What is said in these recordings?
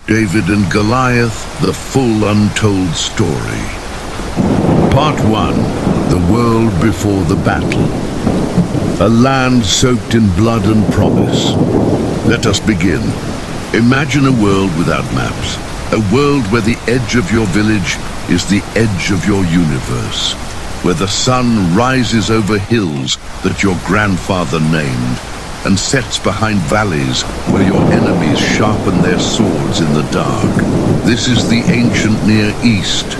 David and Goliath, the full untold story. Part 1. The world before the battle. A land soaked in blood and promise. Let us begin. Imagine a world without maps. A world where the edge of your village is the edge of your universe. Where the sun rises over hills that your grandfather named and sets behind valleys where your enemies sharpen their swords in the dark. This is the ancient Near East,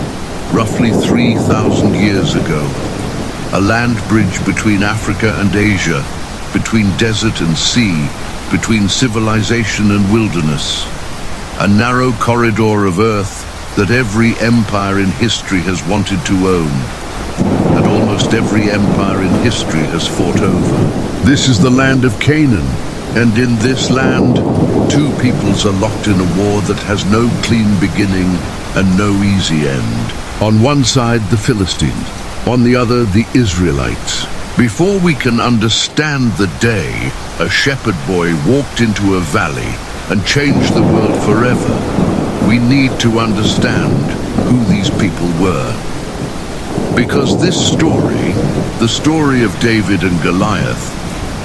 roughly 3,000 years ago. A land bridge between Africa and Asia, between desert and sea, between civilization and wilderness. A narrow corridor of earth that every empire in history has wanted to own, and almost every empire in history has fought over. This is the land of Canaan, and in this land, two peoples are locked in a war that has no clean beginning and no easy end. On one side, the Philistines, on the other, the Israelites. Before we can understand the day, a shepherd boy walked into a valley and changed the world forever. We need to understand who these people were. Because this story, the story of David and Goliath,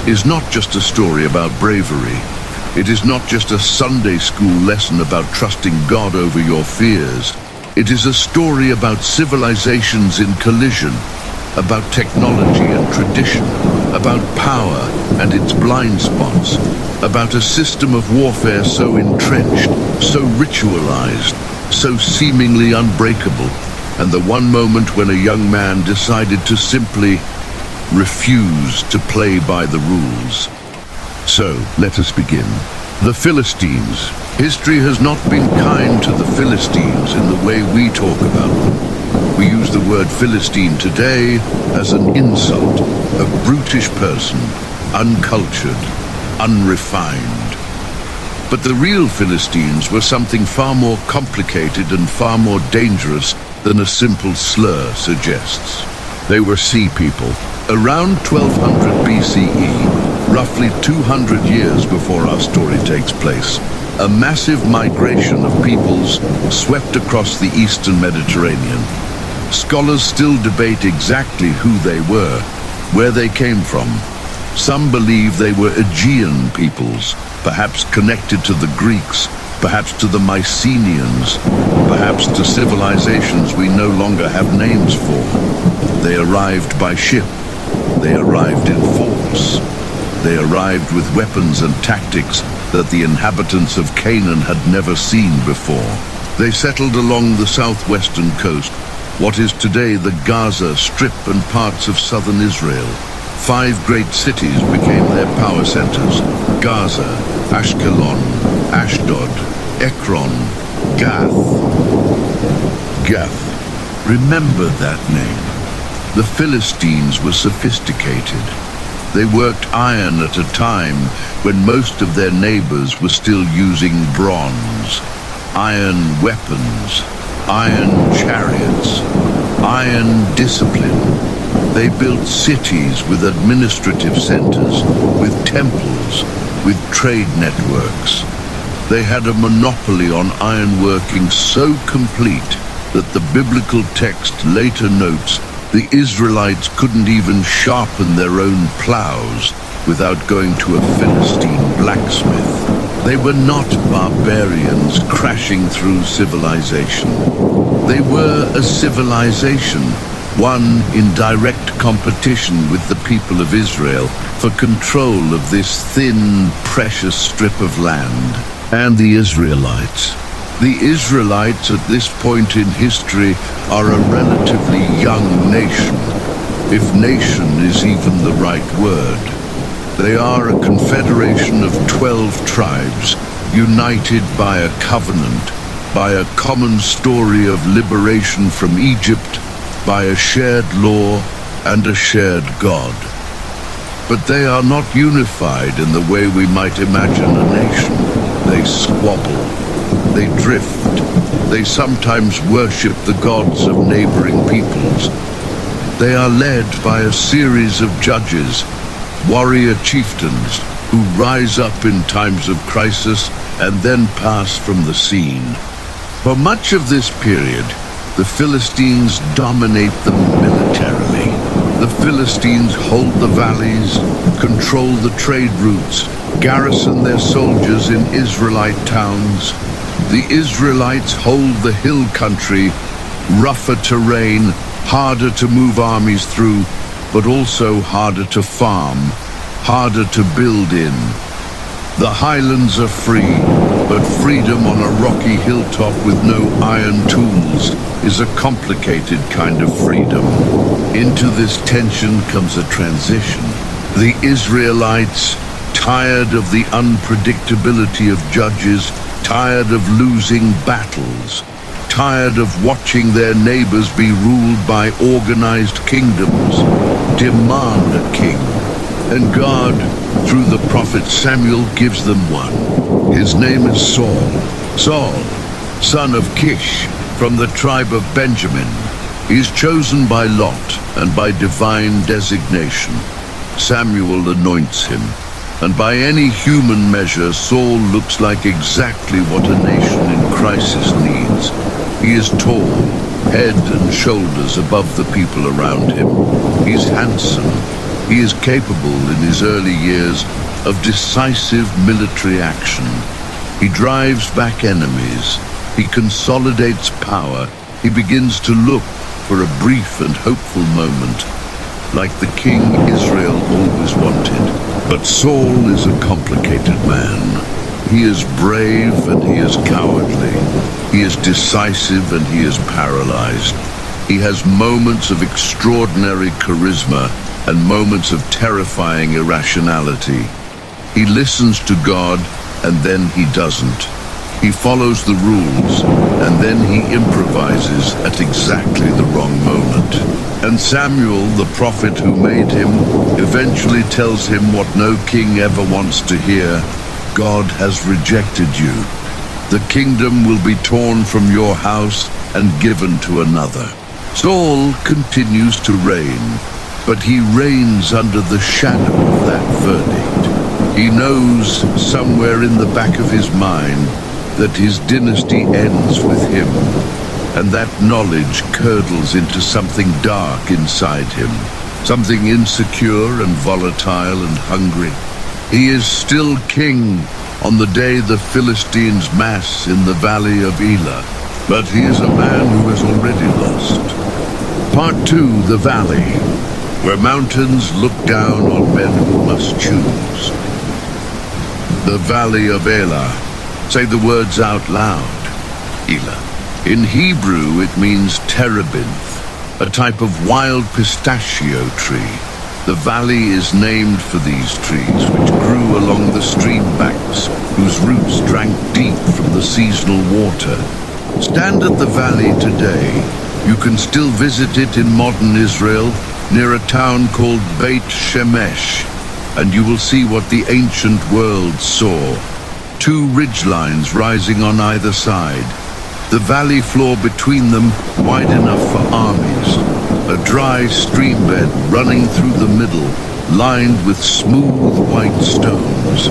is not just a story about bravery. It is not just a Sunday school lesson about trusting God over your fears. It is a story about civilizations in collision, about technology and tradition, about power and its blind spots, about a system of warfare so entrenched, so ritualized, so seemingly unbreakable, and the one moment when a young man decided to simply refuse to play by the rules. So, let us begin. The Philistines. History has not been kind to the Philistines in the way we talk about them. We use the word Philistine today as an insult, a brutish person, uncultured, unrefined. But the real Philistines were something far more complicated and far more dangerous than a simple slur suggests. They were sea people. Around 1200 BCE, roughly 200 years before our story takes place, a massive migration of peoples swept across the eastern Mediterranean. Scholars still debate exactly who they were, where they came from. Some believe they were Aegean peoples, perhaps connected to the Greeks, perhaps to the Mycenaeans, perhaps to civilizations we no longer have names for. They arrived by ship. They arrived in force. They arrived with weapons and tactics that the inhabitants of Canaan had never seen before. They settled along the southwestern coast, what is today the Gaza Strip and parts of southern Israel. 5 great cities became their power centers: Gaza, Ashkelon, Ashdod, Ekron, Gath. Gath. Remember that name. The Philistines were sophisticated. They worked iron at a time when most of their neighbors were still using bronze. Iron weapons, iron chariots, iron discipline. They built cities with administrative centers, with temples, with trade networks. They had a monopoly on ironworking so complete that the biblical text later notes the Israelites couldn't even sharpen their own plows without going to a Philistine blacksmith. They were not barbarians crashing through civilization. They were a civilization, one in direct competition with the people of Israel for control of this thin, precious strip of land. And the Israelites. The Israelites at this point in history are a relatively young nation, if nation is even the right word. They are a confederation of 12 tribes, united by a covenant, by a common story of liberation from Egypt, by a shared law and a shared God. But they are not unified in the way we might imagine a nation. They squabble. They drift. They sometimes worship the gods of neighboring peoples. They are led by a series of judges, warrior chieftains, who rise up in times of crisis and then pass from the scene. For much of this period, the Philistines dominate them militarily. The Philistines hold the valleys, control the trade routes, garrison their soldiers in Israelite towns. The Israelites hold the hill country, rougher terrain, harder to move armies through, but also harder to farm, harder to build in. The highlands are free, but freedom on a rocky hilltop with no iron tools is a complicated kind of freedom. Into this tension comes a transition. The Israelites, tired of the unpredictability of judges, tired of losing battles, tired of watching their neighbors be ruled by organized kingdoms, demand a king. And God, through the prophet Samuel, gives them one. His name is Saul. Saul, son of Kish, from the tribe of Benjamin. He is chosen by lot and by divine designation. Samuel anoints him. And by any human measure, Saul looks like exactly what a nation in crisis needs. He is tall, head and shoulders above the people around him. He's handsome. He is capable in his early years of decisive military action. He drives back enemies. He consolidates power. He begins to look for a brief and hopeful moment, like the king Israel always wanted. But Saul is a complicated man. He is brave and he is cowardly. He is decisive and he is paralyzed. He has moments of extraordinary charisma and moments of terrifying irrationality. He listens to God and then he doesn't. He follows the rules and then he improvises at exactly the wrong moment. And Samuel, the prophet who made him, eventually tells him what no king ever wants to hear: God has rejected you. The kingdom will be torn from your house and given to another. Saul continues to reign, but he reigns under the shadow of that verdict. He knows somewhere in the back of his mind that his dynasty ends with him, and that knowledge curdles into something dark inside him, something insecure and volatile and hungry. He is still king on the day the Philistines mass in the valley of Elah, but he is a man who has already lost. Part 2, the valley, where mountains look down on men who must choose. The valley of Elah. Say the words out loud. Elah. In Hebrew, it means terebinth, a type of wild pistachio tree. The valley is named for these trees, which grew along the stream banks, whose roots drank deep from the seasonal water. Stand at the valley today. You can still visit it in modern Israel, near a town called Beit Shemesh, and you will see what the ancient world saw. 2 ridgelines rising on either side. The valley floor between them wide enough for armies. A dry stream bed running through the middle, lined with smooth white stones.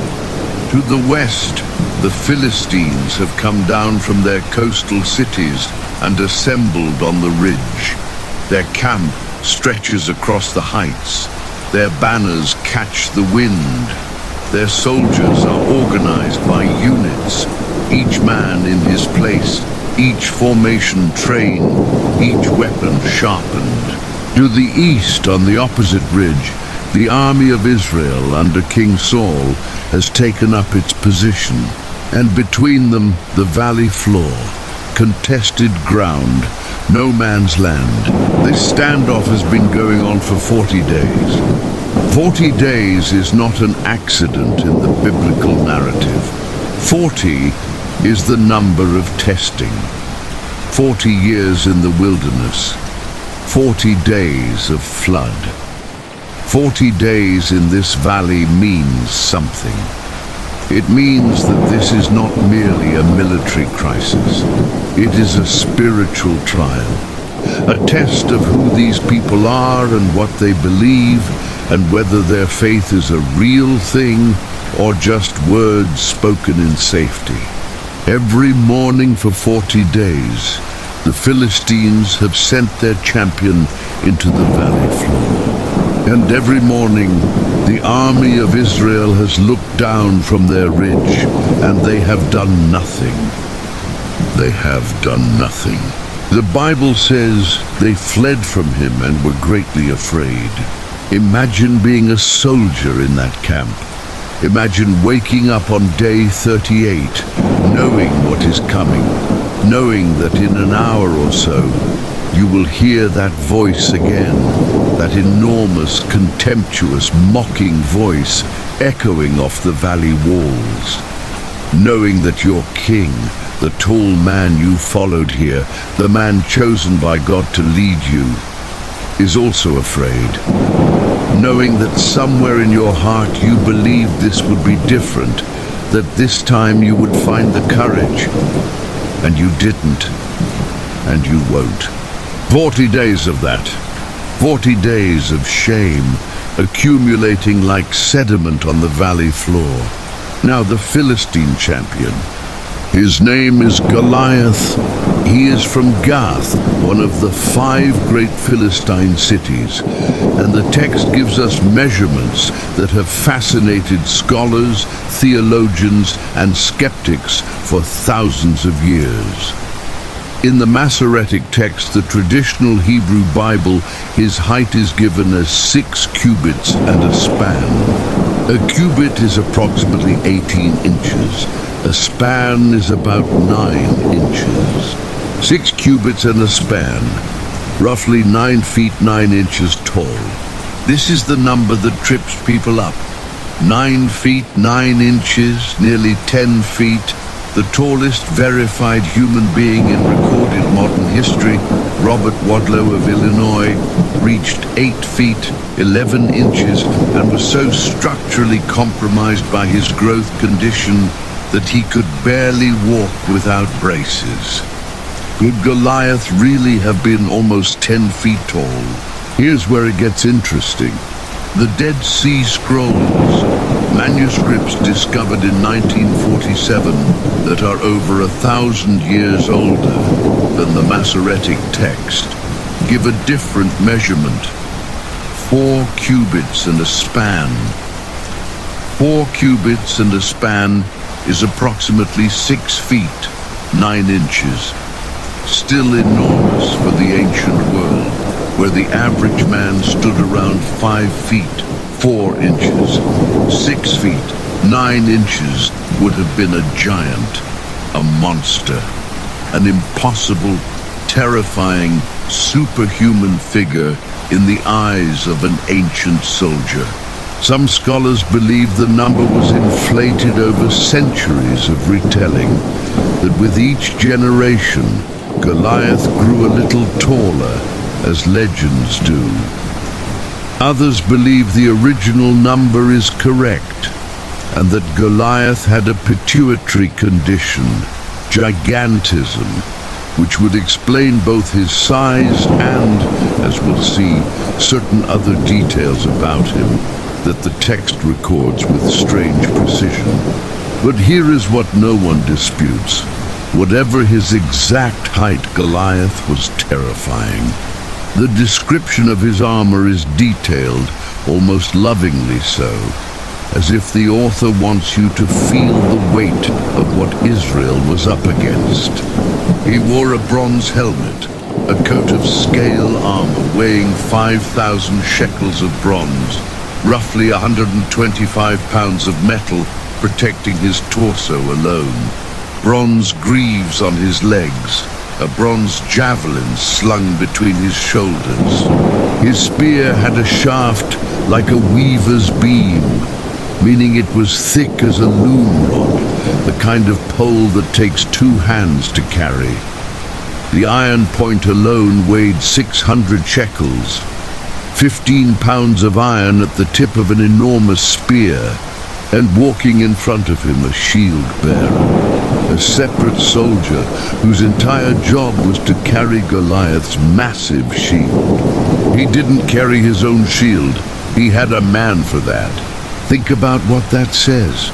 To the west, the Philistines have come down from their coastal cities and assembled on the ridge. Their camp stretches across the heights. Their banners catch the wind. Their soldiers are organized by units, each man in his place, each formation trained, each weapon sharpened. To the east, on the opposite ridge, the army of Israel under King Saul has taken up its position, and between them the valley floor, contested ground, no man's land. This standoff has been going on for 40 days. 40 days is not an accident in the biblical narrative. 40 is the number of testing. 40 years in the wilderness. 40 days of flood. 40 days in this valley means something. It means that this is not merely a military crisis. It is a spiritual trial. A test of who these people are and what they believe, and whether their faith is a real thing or just words spoken in safety. Every morning for 40 days, the Philistines have sent their champion into the valley floor. And every morning, the army of Israel has looked down from their ridge, and they have done nothing. They have done nothing. The Bible says they fled from him and were greatly afraid. Imagine being a soldier in that camp. Imagine waking up on day 38, knowing what is coming, knowing that in an hour or so, you will hear that voice again, that enormous, contemptuous, mocking voice echoing off the valley walls. Knowing that your king, the tall man you followed here, the man chosen by God to lead you, is also afraid. Knowing that somewhere in your heart you believed this would be different, that this time you would find the courage, and you didn't, and you won't. 40 days of that. 40 days of shame, accumulating like sediment on the valley floor. Now the Philistine champion. His name is Goliath. He is from Gath, one of the 5 great Philistine cities, and the text gives us measurements that have fascinated scholars, theologians, and skeptics for thousands of years. In the Masoretic text, the traditional Hebrew Bible, his height is given as 6 cubits and a span. A cubit is approximately 18 inches. A span is about 9 inches. 6 cubits and a span, roughly 9 feet 9 inches tall. This is the number that trips people up. 9 feet 9 inches, nearly 10 feet. The tallest verified human being in recorded modern history, Robert Wadlow of Illinois, reached 8 feet 11 inches and was so structurally compromised by his growth condition that he could barely walk without braces. Could Goliath really have been almost 10 feet tall? Here's where it gets interesting. The Dead Sea Scrolls, manuscripts discovered in 1947 that are over 1,000 years older than the Masoretic text, give a different measurement. 4 cubits and a span. 4 cubits and a span is approximately 6 feet, 9 inches. Still enormous for the ancient world, where the average man stood around 5 feet, 4 inches. 6 feet, 9 inches would have been a giant, a monster, an impossible, terrifying, superhuman figure in the eyes of an ancient soldier. Some scholars believe the number was inflated over centuries of retelling, that with each generation, Goliath grew a little taller, as legends do. Others believe the original number is correct, and that Goliath had a pituitary condition, gigantism, which would explain both his size and, as we'll see, certain other details about him that the text records with strange precision. But here is what no one disputes. Whatever his exact height, Goliath was terrifying. The description of his armor is detailed, almost lovingly so, as if the author wants you to feel the weight of what Israel was up against. He wore a bronze helmet, a coat of scale armor weighing 5,000 shekels of bronze, roughly 125 pounds of metal protecting his torso alone, bronze greaves on his legs, a bronze javelin slung between his shoulders. His spear had a shaft like a weaver's beam, meaning it was thick as a loom rod, the kind of pole that takes 2 hands to carry. The iron point alone weighed 600 shekels, 15 pounds of iron at the tip of an enormous spear, and walking in front of him a shield bearer, a separate soldier whose entire job was to carry Goliath's massive shield. He didn't carry his own shield. He had a man for that. Think about what that says.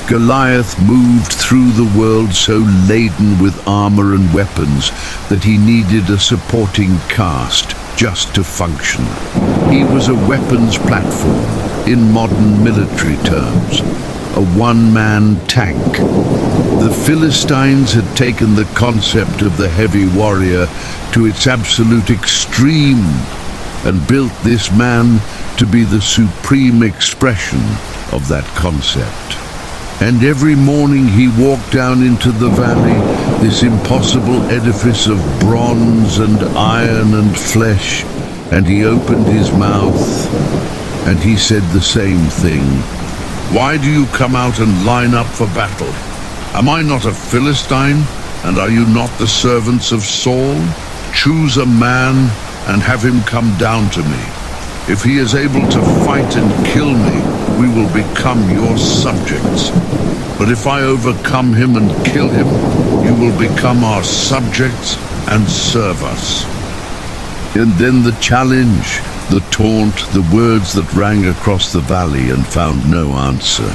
Goliath moved through the world so laden with armor and weapons that he needed a supporting cast just to function. He was a weapons platform, in modern military terms, a one-man tank. The Philistines had taken the concept of the heavy warrior to its absolute extreme and built this man to be the supreme expression of that concept. And every morning he walked down into the valley, this impossible edifice of bronze and iron and flesh, and he opened his mouth and he said the same thing. Why do you come out and line up for battle? Am I not a Philistine, and are you not the servants of Saul? Choose a man and have him come down to me. If he is able to fight and kill me, we will become your subjects. But if I overcome him and kill him, you will become our subjects and serve us. And then the challenge, the taunt, the words that rang across the valley and found no answer.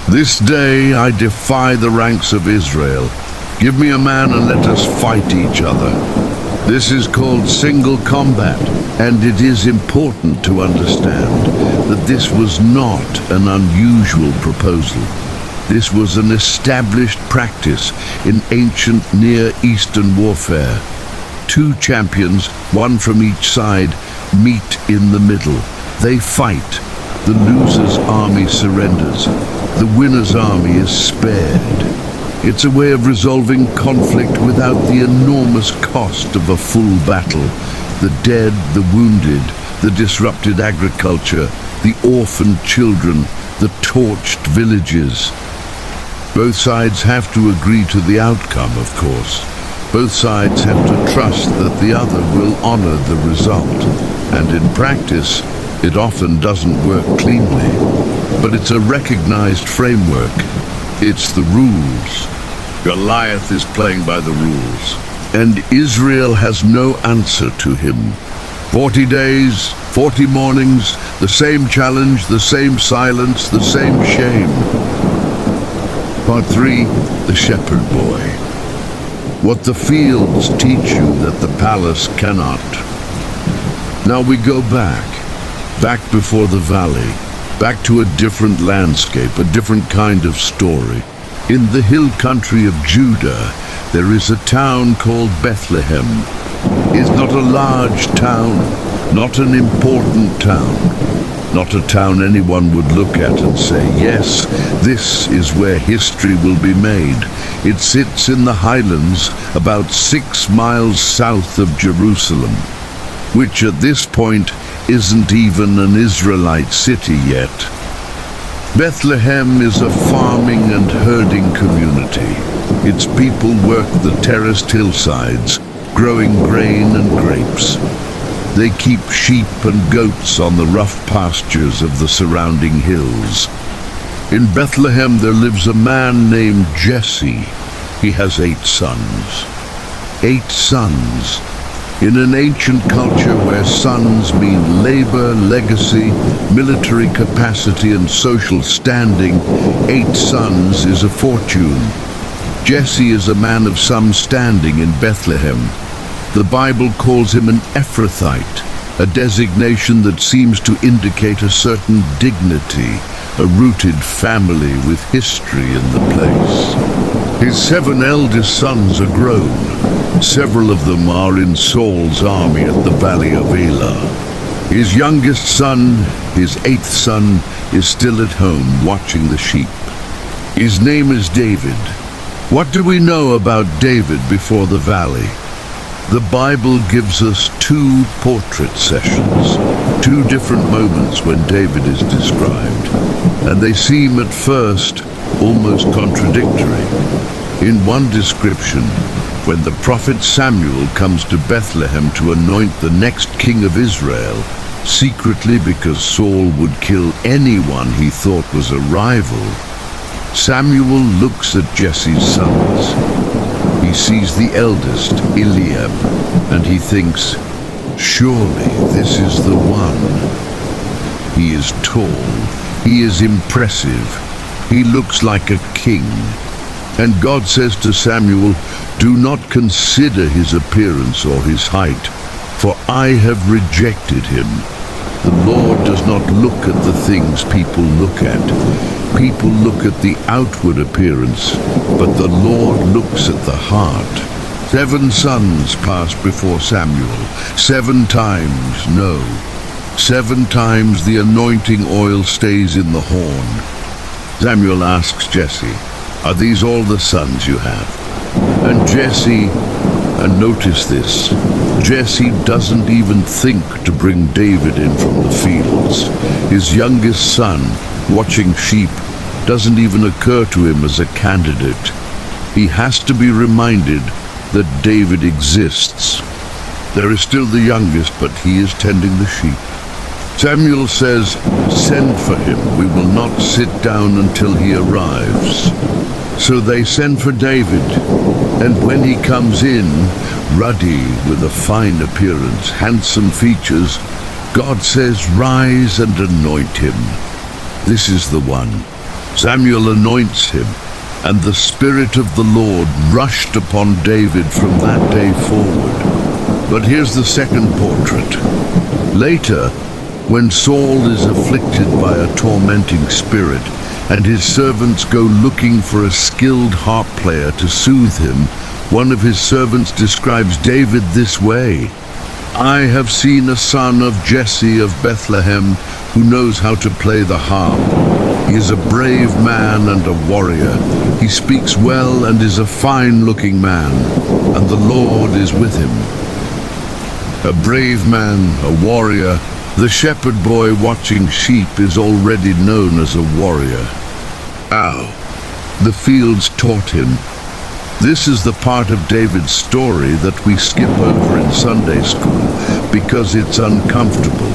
This day I defy the ranks of Israel. Give me a man and let us fight each other. This is called single combat, and it is important to understand that this was not an unusual proposal. This was an established practice in ancient Near Eastern warfare. Two champions, one from each side, meet in the middle. They fight. The loser's army surrenders. The winner's army is spared. It's a way of resolving conflict without the enormous cost of a full battle. The dead, the wounded, the disrupted agriculture, the orphaned children, the torched villages. Both sides have to agree to the outcome, of course. Both sides have to trust that the other will honor the result. And in practice, it often doesn't work cleanly. But it's a recognized framework. It's the rules. Goliath is playing by the rules. And Israel has no answer to him. 40 days, 40 mornings, the same challenge, the same silence, the same shame. Part 3, the shepherd boy. What the fields teach you that the palace cannot. Now we go back before the valley, back to a different landscape, a different kind of story. In the hill country of Judah, there is a town called Bethlehem. It's not a large town, not an important town, not a town anyone would look at and say, yes, this is where history will be made. It sits in the highlands about 6 miles south of Jerusalem, which at this point isn't even an Israelite city yet. Bethlehem is a farming and herding community. Its people work the terraced hillsides, growing grain and grapes. They keep sheep and goats on the rough pastures of the surrounding hills. In Bethlehem there lives a man named Jesse. He has 8 sons. 8 sons. In an ancient culture where sons mean labor, legacy, military capacity, and social standing, 8 sons is a fortune. Jesse is a man of some standing in Bethlehem. The Bible calls him an Ephrathite, a designation that seems to indicate a certain dignity, a rooted family with history in the place. His 7 eldest sons are grown. Several of them are in Saul's army at the Valley of Elah. His youngest son, his 8th son, is still at home watching the sheep. His name is David. What do we know about David before the valley? The Bible gives us 2 portrait sessions, 2 different moments when David is described, and they seem at first almost contradictory. In one description, when the prophet Samuel comes to Bethlehem to anoint the next king of Israel, secretly because Saul would kill anyone he thought was a rival, Samuel looks at Jesse's sons. He sees the eldest, Eliab, and he thinks, surely this is the one. He is tall, He is impressive. He looks like a king. And God says to Samuel, "Do not consider his appearance or his height, for I have rejected him." The Lord does not look at the things people look at. People look at the outward appearance, but the Lord looks at the heart. 7 sons passed before Samuel. 7 times, no. 7 times the anointing oil stays in the horn. Samuel asks Jesse, "Are these all the sons you have?" And Jesse, and notice this, Jesse doesn't even think to bring David in from the fields. His youngest son, watching sheep, doesn't even occur to him as a candidate. He has to be reminded that David exists. There is still the youngest, but he is tending the sheep. Samuel says, "Send for him. We will not sit down until he arrives." So they send for David, and when he comes in, ruddy with a fine appearance, handsome features, God says, "Rise and anoint him." This is the one. Samuel anoints him, and the Spirit of the Lord rushed upon David from that day forward. But here's the second portrait. Later, when Saul is afflicted by a tormenting spirit, and his servants go looking for a skilled harp player to soothe him, one of his servants describes David this way: "I have seen a son of Jesse of Bethlehem who knows how to play the harp. He is a brave man and a warrior. He speaks well and is a fine-looking man, and the Lord is with him." A brave man, a warrior. The shepherd boy watching sheep is already known as a warrior. Ow! The fields taught him. This is the part of David's story that we skip over in Sunday school because it's uncomfortable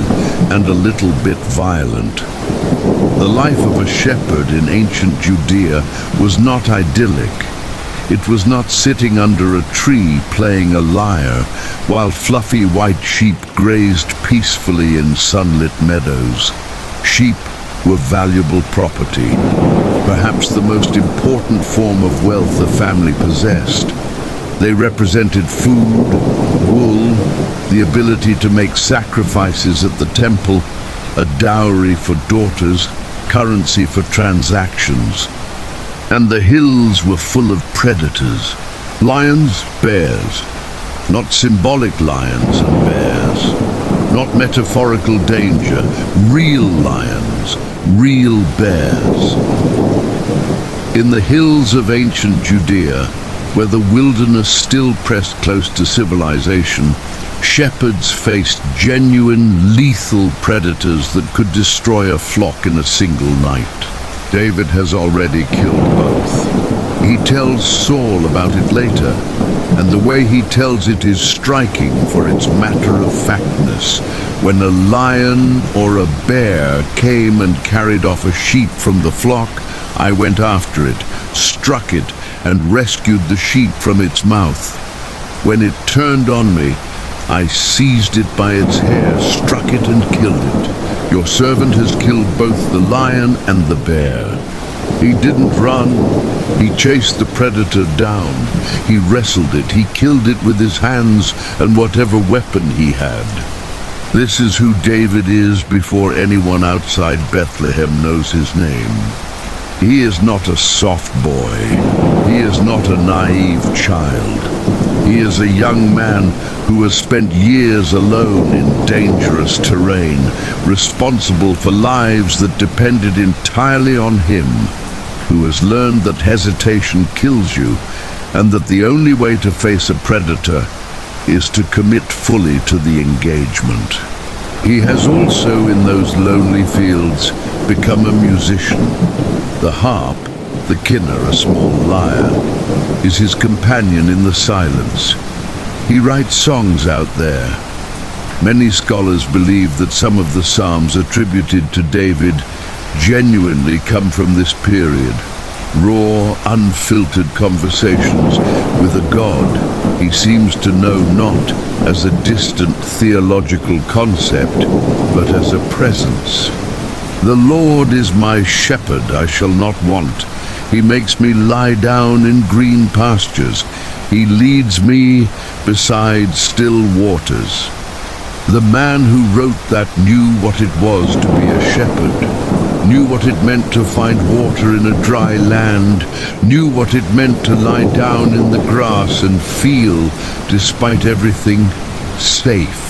and a little bit violent. The life of a shepherd in ancient Judea was not idyllic. It was not sitting under a tree playing a lyre while fluffy white sheep grazed peacefully in sunlit meadows. Sheep were valuable property, perhaps the most important form of wealth a family possessed. They represented food, wool, the ability to make sacrifices at the temple, a dowry for daughters, currency for transactions. And the hills were full of predators. Lions, bears. Not symbolic lions and bears. Not metaphorical danger. Real lions, real bears. In the hills of ancient Judea, where the wilderness still pressed close to civilization, shepherds faced genuine, lethal predators that could destroy a flock in a single night. David has already killed both. He tells Saul about it later, and the way he tells it is striking for its matter-of-factness. When a lion or a bear came and carried off a sheep from the flock, I went after it, struck it, and rescued the sheep from its mouth. When it turned on me, I seized it by its hair, struck it and killed it. Your servant has killed both the lion and the bear. He didn't run. He chased the predator down. He wrestled it. He killed it with his hands and whatever weapon he had. This is who David is before anyone outside Bethlehem knows his name. He is not a soft boy. He is not a naive child. He is a young man who has spent years alone in dangerous terrain, responsible for lives that depended entirely on him, who has learned that hesitation kills you, and that the only way to face a predator is to commit fully to the engagement. He has also, in those lonely fields, become a musician. The harp, the kinnor, a small lyre, is his companion in the silence. He writes songs out there. Many scholars believe that some of the psalms attributed to David genuinely come from this period. Raw, unfiltered conversations with a God he seems to know not as a distant theological concept, but as a presence. The Lord is my shepherd, I shall not want. He makes me lie down in green pastures. He leads me beside still waters. The man who wrote that knew what it was to be a shepherd, knew what it meant to find water in a dry land, knew what it meant to lie down in the grass and feel, despite everything, safe.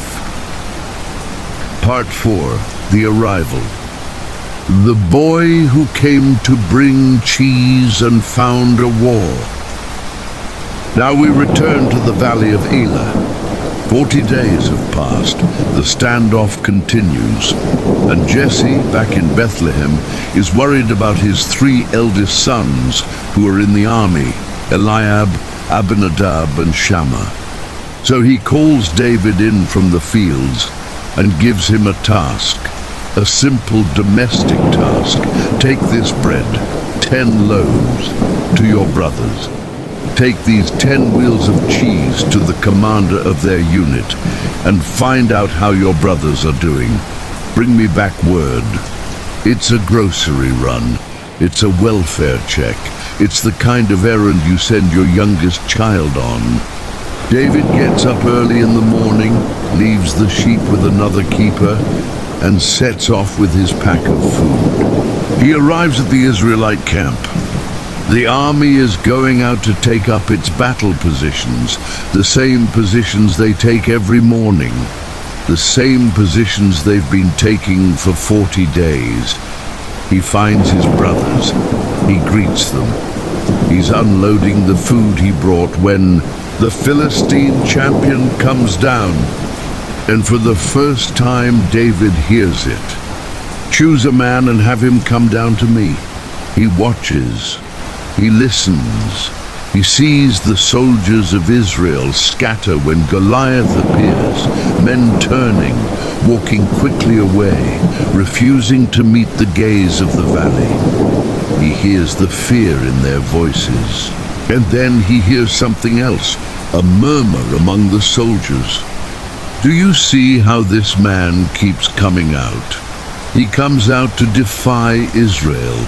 Part 4. The Arrival. The boy who came to bring cheese and found a war. Now we return to the valley of Elah. 40 days have passed, the standoff continues, and Jesse, back in Bethlehem, is worried about his 3 eldest sons who are in the army, Eliab, Abinadab, and Shammah. So he calls David in from the fields and gives him a task, a simple domestic task. Take this bread, 10 loaves, to your brothers. Take these 10 wheels of cheese to the commander of their unit and find out how your brothers are doing. Bring me back word. It's a grocery run. It's a welfare check. It's the kind of errand you send your youngest child on. David gets up early in the morning, leaves the sheep with another keeper, and sets off with his pack of food. He arrives at the Israelite camp. The army is going out to take up its battle positions, the same positions they take every morning, the same positions they've been taking for 40 days. He finds his brothers. He greets them. He's unloading the food he brought when the Philistine champion comes down. And for the first time, David hears it. Choose a man and have him come down to me. He watches. He listens. He sees the soldiers of Israel scatter when Goliath appears, men turning, walking quickly away, refusing to meet the gaze of the valley. He hears the fear in their voices. And then he hears something else, a murmur among the soldiers. Do you see how this man keeps coming out? He comes out to defy Israel.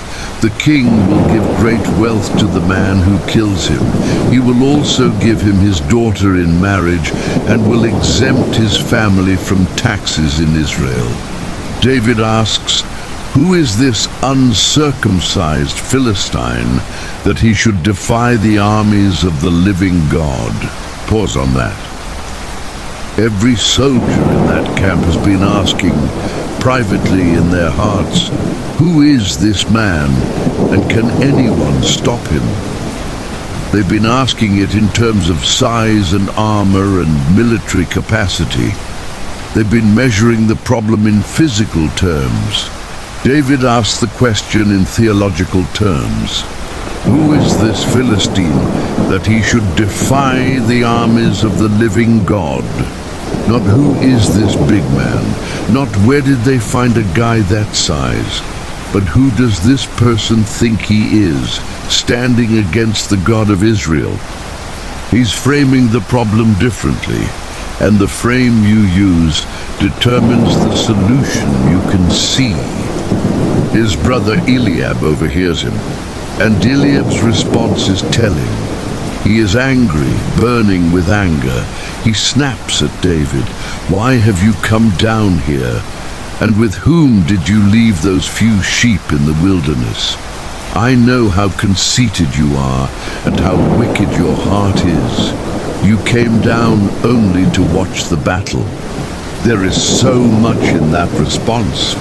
The king will give great wealth to the man who kills him. He will also give him his daughter in marriage and will exempt his family from taxes in Israel. David asks, who is this uncircumcised Philistine that he should defy the armies of the living God? Pause on that. Every soldier in that camp has been asking, privately in their hearts, who is this man, and can anyone stop him? They've been asking it in terms of size and armor and military capacity. They've been measuring the problem in physical terms. David asks the question in theological terms. Who is this Philistine that he should defy the armies of the living God? Not who is this big man, not where did they find a guy that size, but who does this person think he is, standing against the God of Israel? He's framing the problem differently, and the frame you use determines the solution you can see. His brother Eliab overhears him, and Eliab's response is telling. He is angry, burning with anger. He snaps at David. Why have you come down here? And with whom did you leave those few sheep in the wilderness? I know how conceited you are and how wicked your heart is. You came down only to watch the battle. There is so much in that response.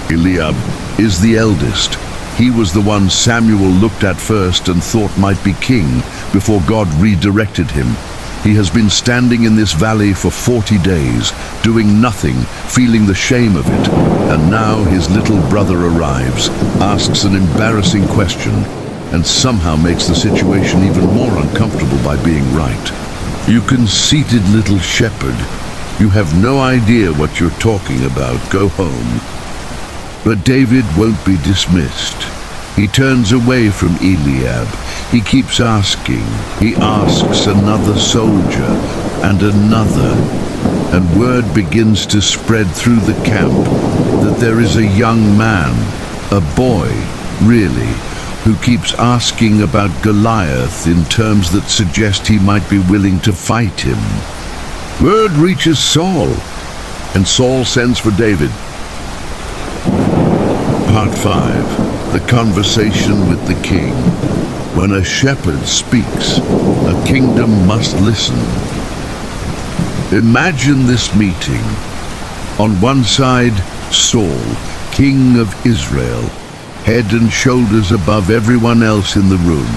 Eliab is the eldest. He was the one Samuel looked at first and thought might be king before God redirected him. He has been standing in this valley for 40 days, doing nothing, feeling the shame of it. And now his little brother arrives, asks an embarrassing question, and somehow makes the situation even more uncomfortable by being right. You conceited little shepherd, you have no idea what you're talking about. Go home. But David won't be dismissed. He turns away from Eliab. He keeps asking. He asks another soldier and another. And word begins to spread through the camp that But there is a young man, a boy, really, who keeps asking about Goliath in terms that suggest he might be willing to fight him. Word reaches Saul, and Saul sends for David. Part 5. The conversation with the king. When a shepherd speaks, a kingdom must listen. Imagine this meeting. On one side, Saul, king of Israel, head and shoulders above everyone else in the room.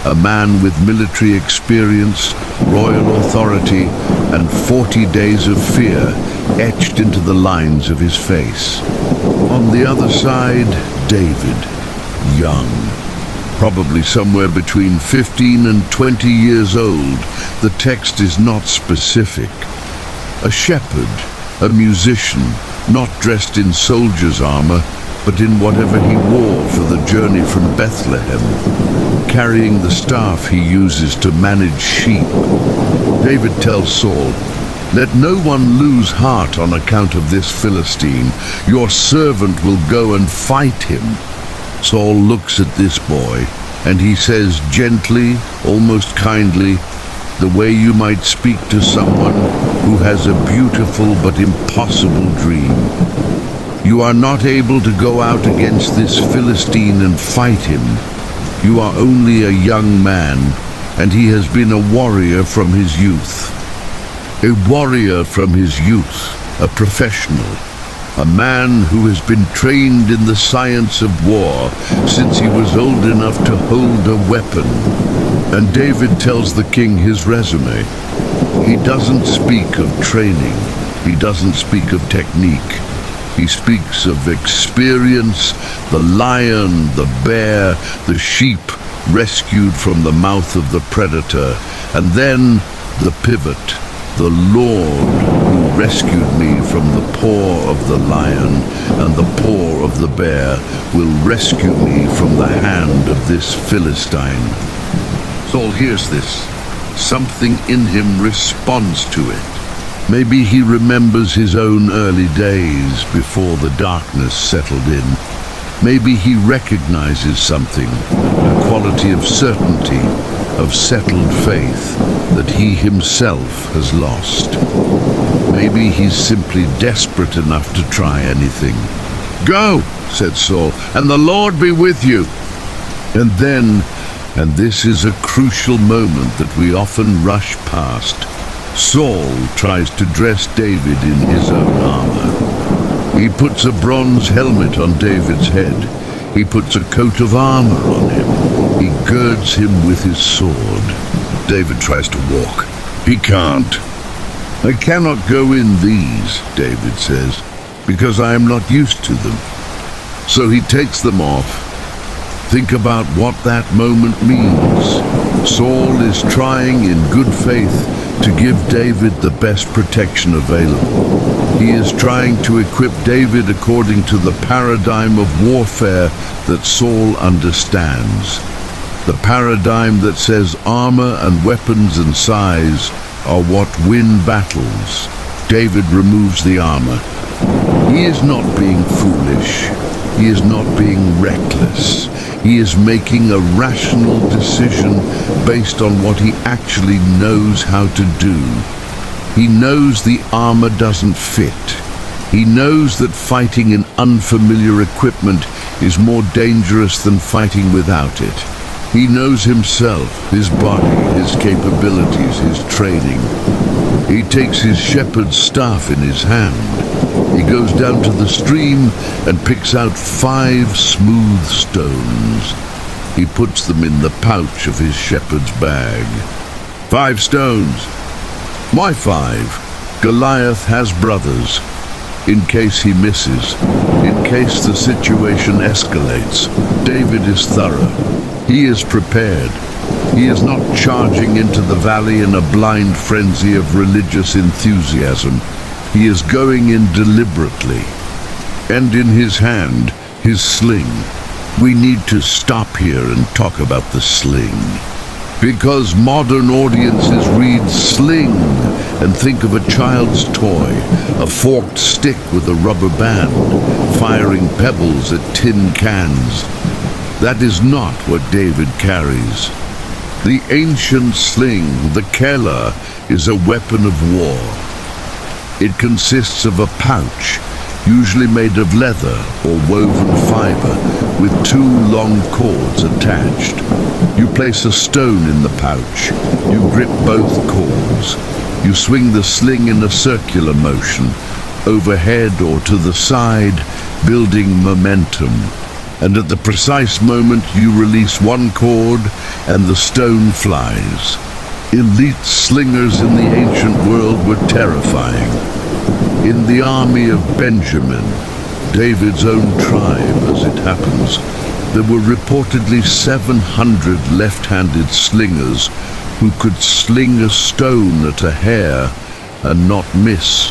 A man with military experience, royal authority, and 40 days of fear etched into the lines of his face. On the other side, David, young, probably somewhere between 15 and 20 years old. The text is not specific. A shepherd, a musician, not dressed in soldier's armor, but in whatever he wore for the journey from Bethlehem, carrying the staff he uses to manage sheep. David tells Saul, "Let no one lose heart on account of this Philistine. Your servant will go and fight him." Saul looks at this boy, and he says gently, almost kindly, the way you might speak to someone who has a beautiful but impossible dream. "You are not able to go out against this Philistine and fight him. You are only a young man, and he has been a warrior from his youth." A warrior from his youth, a professional, a man who has been trained in the science of war since he was old enough to hold a weapon. And David tells the king his resume. He doesn't speak of training. He doesn't speak of technique. He speaks of experience, the lion, the bear, the sheep rescued from the mouth of the predator, and then the pivot, the Lord who rescued me from the paw of the lion and the paw of the bear will rescue me from the hand of this Philistine. Saul hears this. Something in him responds to it. Maybe he remembers his own early days before the darkness settled in. Maybe he recognizes something, a quality of certainty, of settled faith that he himself has lost. Maybe he's simply desperate enough to try anything. "Go," said Saul, "and the Lord be with you." And then, and this is a crucial moment that we often rush past, Saul tries to dress David in his own armor. He puts a bronze helmet on David's head. He puts a coat of armor on him. He girds him with his sword. David tries to walk. He can't. "I cannot go in these," David says, "because I am not used to them." So he takes them off. Think about what that moment means. Saul is trying in good faith to give David the best protection available. He is trying to equip David according to the paradigm of warfare that Saul understands. The paradigm that says armor and weapons and size are what win battles. David removes the armor. He is not being foolish. He is not being reckless. He is making a rational decision based on what he actually knows how to do. He knows the armor doesn't fit. He knows that fighting in unfamiliar equipment is more dangerous than fighting without it. He knows himself, his body, his capabilities, his training. He takes his shepherd's staff in his hand. He goes down to the stream and picks out 5 smooth stones. He puts them in the pouch of his shepherd's bag. 5 stones. Why 5? Goliath has brothers. In case he misses, in case the situation escalates, David is thorough. He is prepared. He is not charging into the valley in a blind frenzy of religious enthusiasm. He is going in deliberately. And in his hand, his sling. We need to stop here and talk about the sling. Because modern audiences read sling and think of a child's toy, a forked stick with a rubber band, firing pebbles at tin cans. That is not what David carries. The ancient sling, the kela, is a weapon of war. It consists of a pouch, usually made of leather or woven fiber, with two long cords attached. You place a stone in the pouch. You grip both cords. You swing the sling in a circular motion, overhead or to the side, building momentum. And at the precise moment you release one cord and the stone flies. Elite slingers in the ancient world were terrifying. In the army of Benjamin, David's own tribe as it happens, there were reportedly 700 left-handed slingers who could sling a stone at a hair and not miss.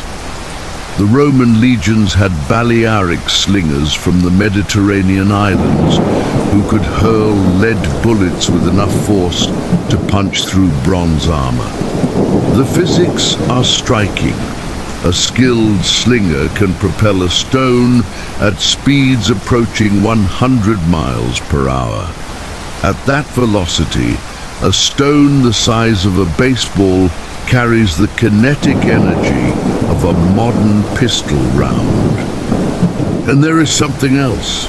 The Roman legions had Balearic slingers from the Mediterranean islands who could hurl lead bullets with enough force to punch through bronze armor. The physics are striking. A skilled slinger can propel a stone at speeds approaching 100 miles per hour. At that velocity, a stone the size of a baseball carries the kinetic energy of a modern pistol round. And there is something else.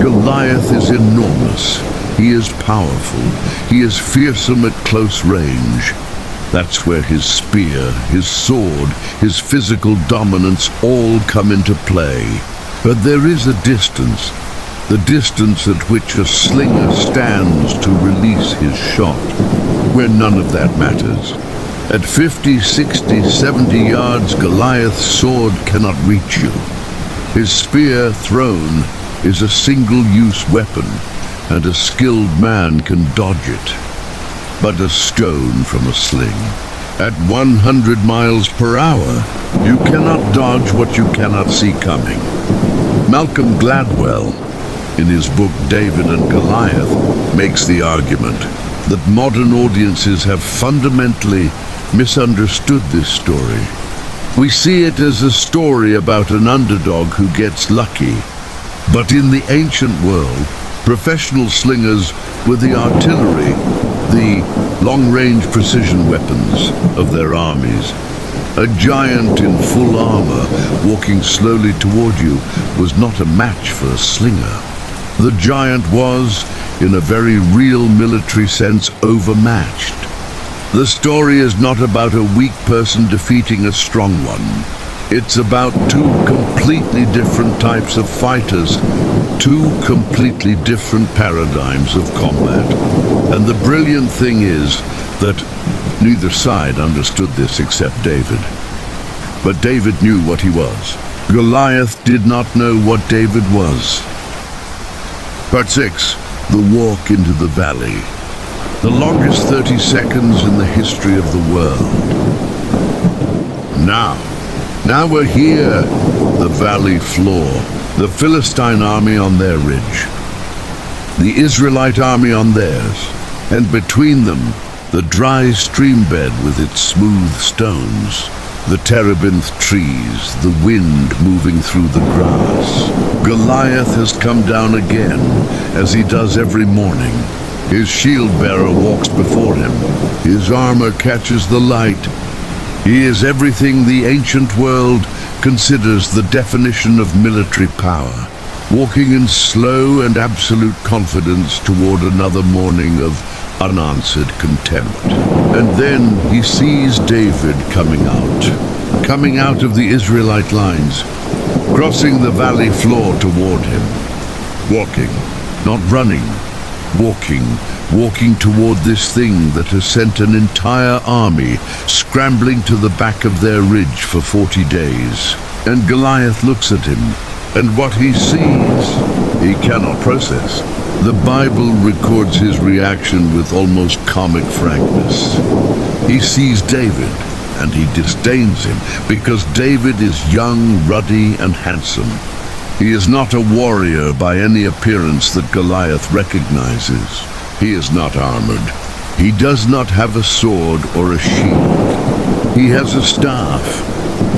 Goliath is enormous. He is powerful. He is fearsome at close range. That's where his spear, his sword, his physical dominance all come into play. But there is a distance, the distance at which a slinger stands to release his shot, where none of that matters. At 50, 60, 70 yards, Goliath's sword cannot reach you. His spear thrown is a single-use weapon, and a skilled man can dodge it. But a stone from a sling. At 100 miles per hour, you cannot dodge what you cannot see coming. Malcolm Gladwell, in his book David and Goliath, makes the argument that modern audiences have fundamentally misunderstood this story. We see it as a story about an underdog who gets lucky. But in the ancient world, professional slingers were the artillery, the long-range precision weapons of their armies. A giant in full armor walking slowly toward you was not a match for a slinger. The giant was, in a very real military sense, overmatched. The story is not about a weak person defeating a strong one. It's about two completely different types of fighters, two completely different paradigms of combat. And the brilliant thing is that neither side understood this except David. But David knew what he was. Goliath did not know what David was. Part 6. The walk into the valley. The longest 30 seconds in the history of the world. Now we're here, the valley floor, the Philistine army on their ridge, the Israelite army on theirs, and between them, the dry stream bed with its smooth stones, the terebinth trees, the wind moving through the grass. Goliath has come down again, as he does every morning. His shield-bearer walks before him. His armor catches the light. He is everything the ancient world considers the definition of military power, walking in slow and absolute confidence toward another morning of unanswered contempt. And then he sees David coming out of the Israelite lines, crossing the valley floor toward him, walking, not running, walking toward this thing that has sent an entire army scrambling to the back of their ridge for 40 days. And Goliath looks at him, and what he sees, he cannot process. The Bible records his reaction with almost comic frankness. He sees David, and he disdains him, because David is young, ruddy, and handsome. He is not a warrior by any appearance that Goliath recognizes. He is not armored. He does not have a sword or a shield. He has a staff.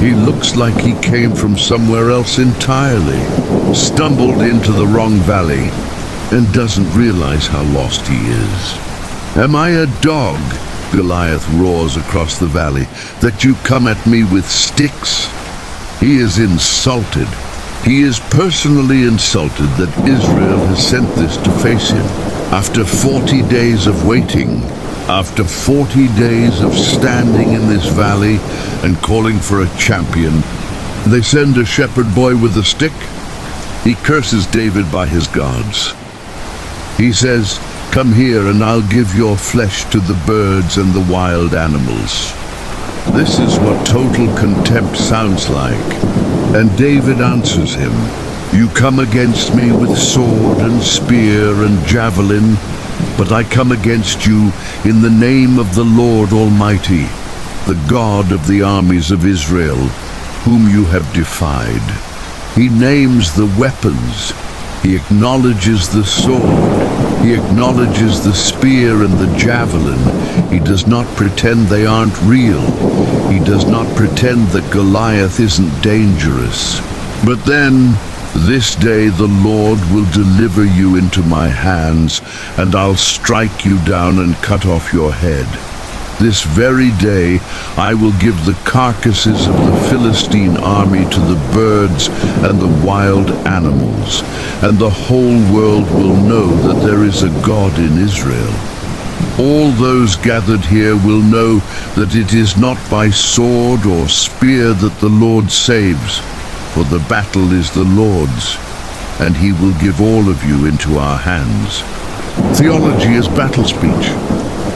He looks like he came from somewhere else entirely, stumbled into the wrong valley, and doesn't realize how lost he is. Am I a dog, Goliath roars across the valley, that you come at me with sticks? He is insulted. He is personally insulted that Israel has sent this to face him. After 40 days of waiting, after 40 days of standing in this valley and calling for a champion, they send a shepherd boy with a stick. He curses David by his gods. He says, "Come here and I'll give your flesh to the birds and the wild animals." This is what total contempt sounds like. And David answers him, "You come against me with sword and spear and javelin, but I come against you in the name of the Lord Almighty, the God of the armies of Israel, whom you have defied." He names the weapons. He acknowledges the sword. He acknowledges the spear and the javelin. He does not pretend they aren't real. He does not pretend that Goliath isn't dangerous. But then, "This day the Lord will deliver you into my hands, and I'll strike you down and cut off your head. This very day I will give the carcasses of the Philistine army to the birds and the wild animals, and the whole world will know that there is a God in Israel. All those gathered here will know that it is not by sword or spear that the Lord saves, for the battle is the Lord's, and he will give all of you into our hands." Theology is battle speech.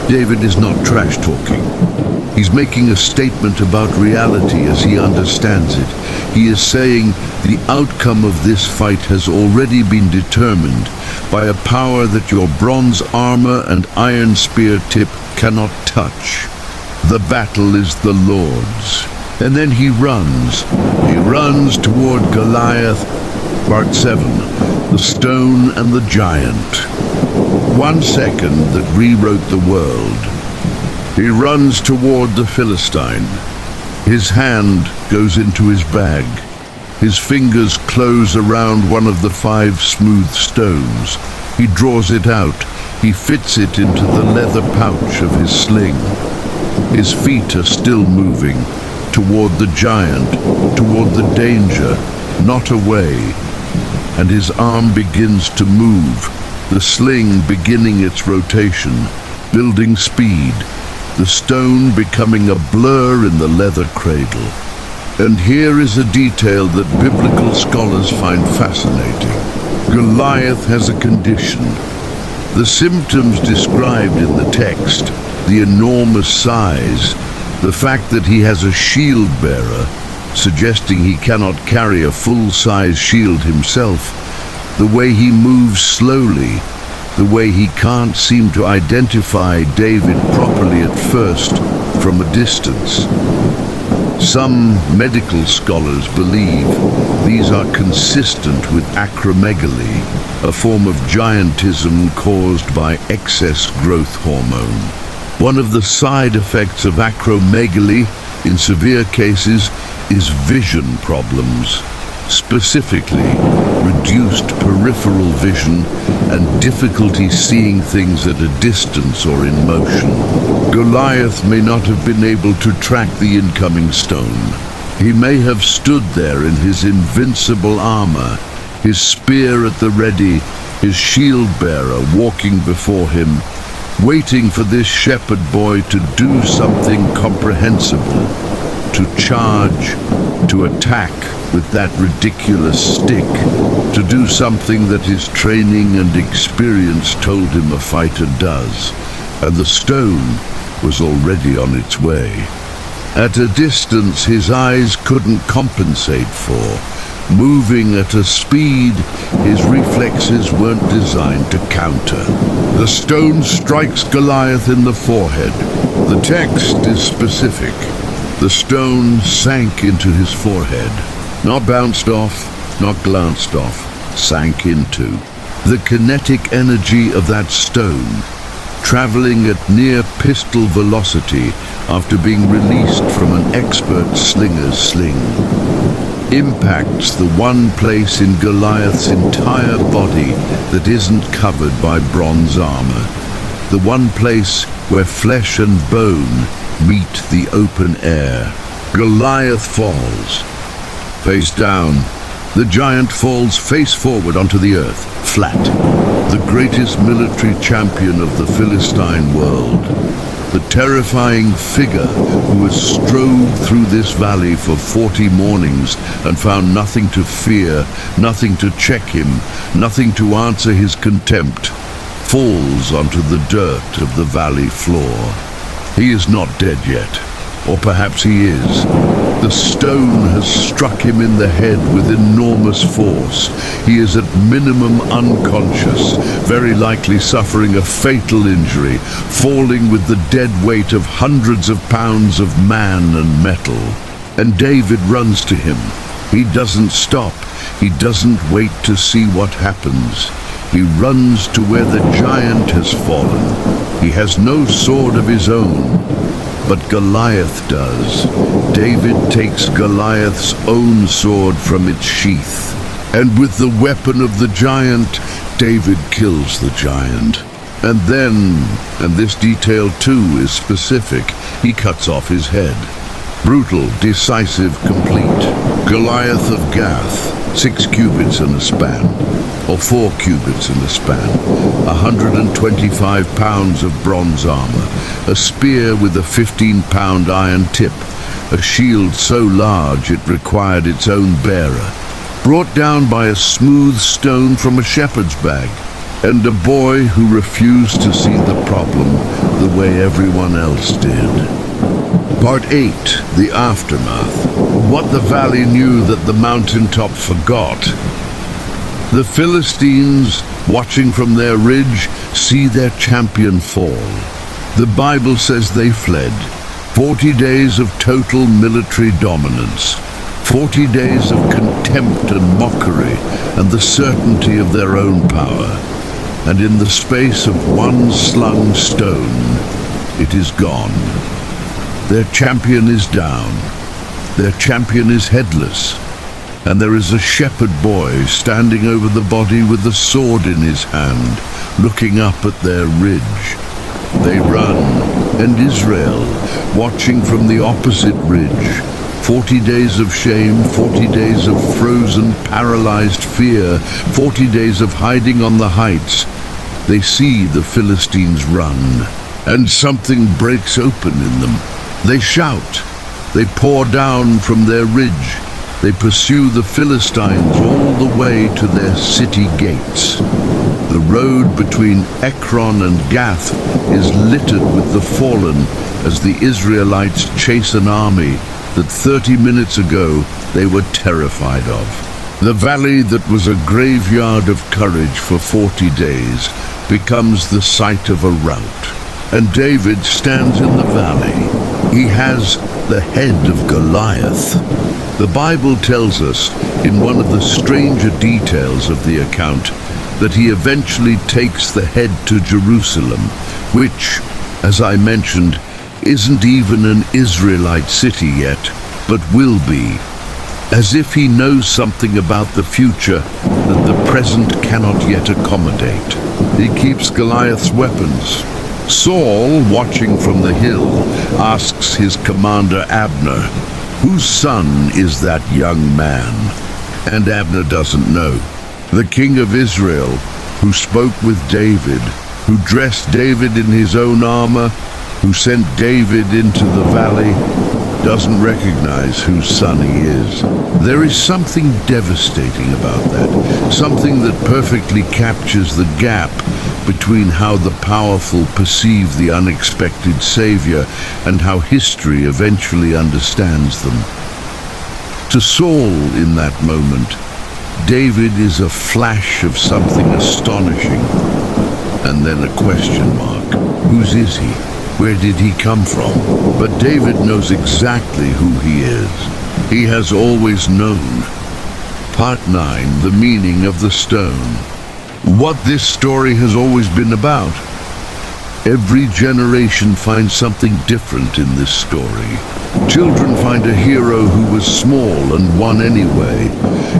David is not trash talking. He's making a statement about reality as he understands it. He is saying the outcome of this fight has already been determined by a power that your bronze armor and iron spear tip cannot touch. The battle is the Lord's. And then he runs. He runs toward Goliath. Part 7. The Stone and the Giant. 1 second that rewrote the world. He runs toward the Philistine. His hand goes into his bag. His fingers close around one of the 5 smooth stones. He draws it out. He fits it into the leather pouch of his sling. His feet are still moving, toward the giant, toward the danger, not away. And his arm begins to move, the sling beginning its rotation, building speed, the stone becoming a blur in the leather cradle. And here is a detail that biblical scholars find fascinating. Goliath has a condition. The symptoms described in the text, the enormous size, the fact that he has a shield bearer, suggesting he cannot carry a full-size shield himself, the way he moves slowly, the way he can't seem to identify David properly at first from a distance. Some medical scholars believe these are consistent with acromegaly, a form of giantism caused by excess growth hormone. One of the side effects of acromegaly, in severe cases, is vision problems, specifically reduced peripheral vision and difficulty seeing things at a distance or in motion. Goliath may not have been able to track the incoming stone. He may have stood there in his invincible armor, his spear at the ready, his shield bearer walking before him, waiting for this shepherd boy to do something comprehensible, to charge, to attack with that ridiculous stick, to do something that his training and experience told him a fighter does. And the stone was already on its way. At a distance his eyes couldn't compensate for. Moving at a speed his reflexes weren't designed to counter. The stone strikes Goliath in the forehead. The text is specific. The stone sank into his forehead. Not bounced off, not glanced off, sank into. The kinetic energy of that stone traveling at near pistol velocity after being released from an expert slinger's sling, impacts the one place in Goliath's entire body that isn't covered by bronze armor, the one place where flesh and bone meet the open air. Goliath falls. Face down, the giant falls face forward onto the earth, flat. The greatest military champion of the Philistine world. The terrifying figure who has strode through this valley for 40 mornings and found nothing to fear, nothing to check him, nothing to answer his contempt, falls onto the dirt of the valley floor. He is not dead yet, or perhaps he is. The stone has struck him in the head with enormous force. He is at minimum unconscious, very likely suffering a fatal injury, falling with the dead weight of hundreds of pounds of man and metal. And David runs to him. He doesn't stop. He doesn't wait to see what happens. He runs to where the giant has fallen. He has no sword of his own, but Goliath does. David takes Goliath's own sword from its sheath, and with the weapon of the giant, David kills the giant. And then, and this detail too is specific, he cuts off his head. Brutal, decisive, complete. Goliath of Gath, 6 cubits in a span, or 4 cubits in a span, 125 pounds of bronze armor, a spear with a 15-pound iron tip, a shield so large it required its own bearer, brought down by a smooth stone from a shepherd's bag, and a boy who refused to see the problem the way everyone else did. Part 8, the aftermath. What the valley knew that the mountaintop forgot. The Philistines, watching from their ridge, see their champion fall. The Bible says they fled. 40 days of total military dominance. 40 days of contempt and mockery and the certainty of their own power. And in the space of one slung stone, it is gone. Their champion is down. Their champion is headless. And there is a shepherd boy standing over the body with a sword in his hand, looking up at their ridge. They run, and Israel, watching from the opposite ridge, 40 days of shame, 40 days of frozen, paralyzed fear, 40 days of hiding on the heights. They see the Philistines run, and something breaks open in them. They shout. They pour down from their ridge. They pursue the Philistines all the way to their city gates. The road between Ekron and Gath is littered with the fallen as the Israelites chase an army that 30 minutes ago they were terrified of. The valley that was a graveyard of courage for 40 days becomes the site of a rout. And David stands in the valley. He has the head of Goliath. The Bible tells us, in one of the stranger details of the account, that he eventually takes the head to Jerusalem, which, as I mentioned, isn't even an Israelite city yet, but will be, as if he knows something about the future that the present cannot yet accommodate. He keeps Goliath's weapons. Saul, watching from the hill, asks his commander Abner, "Whose son is that young man?" And Abner doesn't know. The king of Israel, who spoke with David, who dressed David in his own armor, who sent David into the valley, doesn't recognize whose son he is. There is something devastating about that, something that perfectly captures the gap between how the powerful perceive the unexpected savior and how history eventually understands them. To Saul in that moment, David is a flash of something astonishing, and then a question mark. Whose is he? Where did he come from? But David knows exactly who he is. He has always known. Part 9, the meaning of the stone. What this story has always been about. Every generation finds something different in this story. Children find a hero who was small and won anyway.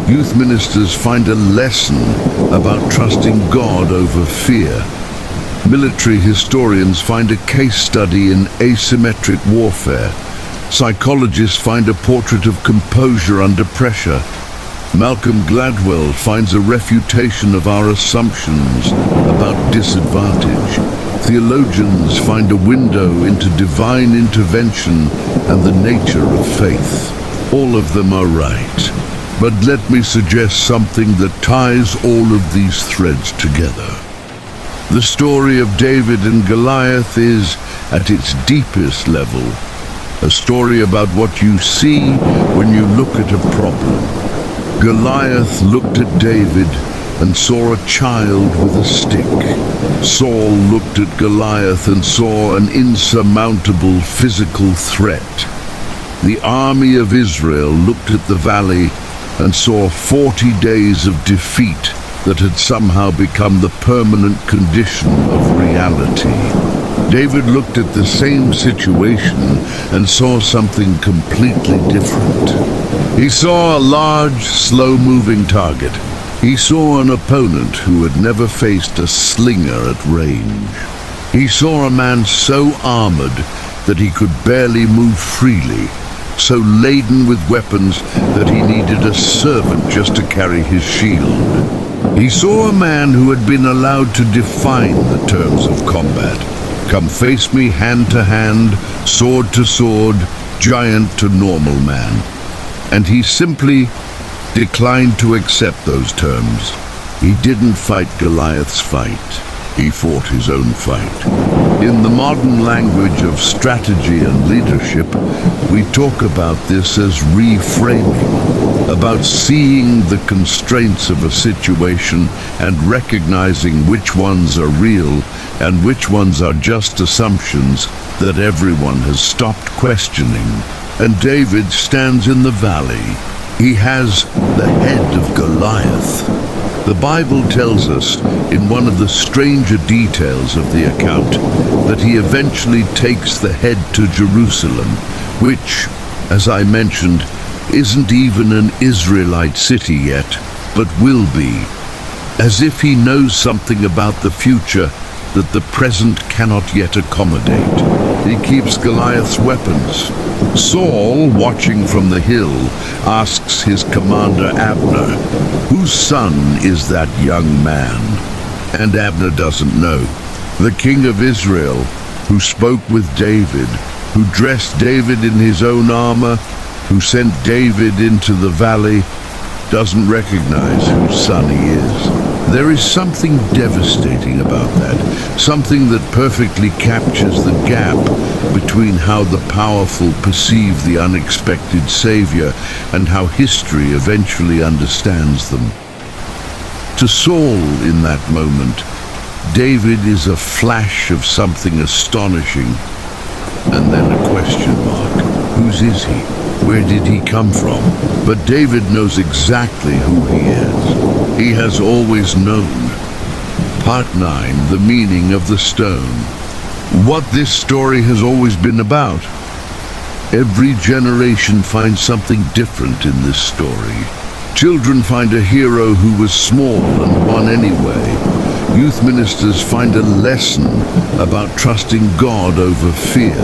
Youth ministers find a lesson about trusting God over fear. Military historians find a case study in asymmetric warfare. Psychologists find a portrait of composure under pressure. Malcolm Gladwell finds a refutation of our assumptions about disadvantage. Theologians find a window into divine intervention and the nature of faith. All of them are right. But let me suggest something that ties all of these threads together. The story of David and Goliath is, at its deepest level, a story about what you see when you look at a problem. Goliath looked at David and saw a child with a stick. Saul looked at Goliath and saw an insurmountable physical threat. The army of Israel looked at the valley and saw 40 days of defeat that had somehow become the permanent condition of reality. David looked at the same situation and saw something completely different. He saw a large, slow-moving target. He saw an opponent who had never faced a slinger at range. He saw a man so armored that he could barely move freely, so laden with weapons that he needed a servant just to carry his shield. He saw a man who had been allowed to define the terms of combat. Come face me hand to hand, sword to sword, giant to normal man. And he simply declined to accept those terms. He didn't fight Goliath's fight. He fought his own fight. In the modern language of strategy and leadership, we talk about this as reframing, about seeing the constraints of a situation and recognizing which ones are real and which ones are just assumptions that everyone has stopped questioning. And David stands in the valley. He has the head of Goliath. The Bible tells us in one of the stranger details of the account that he eventually takes the head to Jerusalem, which, as I mentioned, isn't even an Israelite city yet, but will be, as if he knows something about the future that the present cannot yet accommodate. He keeps Goliath's weapons. Saul, watching from the hill, asks his commander Abner, "Whose son is that young man?" And Abner doesn't know. The king of Israel, who spoke with David, who dressed David in his own armor, who sent David into the valley, doesn't recognize whose son he is. There is something devastating about that, something that perfectly captures the gap between how the powerful perceive the unexpected savior and how history eventually understands them. To Saul in that moment, David is a flash of something astonishing, and then a question mark. Whose is he? Where did he come from? But David knows exactly who he is. He has always known. Part 9, the meaning of the stone. What this story has always been about. Every generation finds something different in this story. Children find a hero who was small and won anyway. Youth ministers find a lesson about trusting God over fear.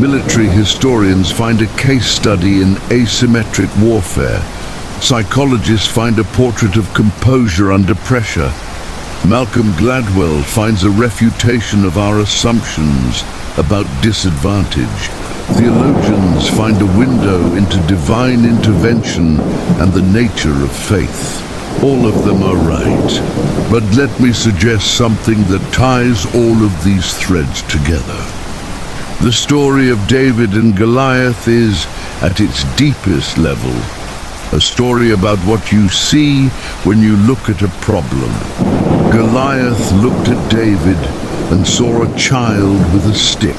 Military historians find a case study in asymmetric warfare. Psychologists find a portrait of composure under pressure. Malcolm Gladwell finds a refutation of our assumptions about disadvantage. Theologians find a window into divine intervention and the nature of faith. All of them are right. But let me suggest something that ties all of these threads together. The story of David and Goliath is, at its deepest level, a story about what you see when you look at a problem. Goliath looked at David and saw a child with a stick.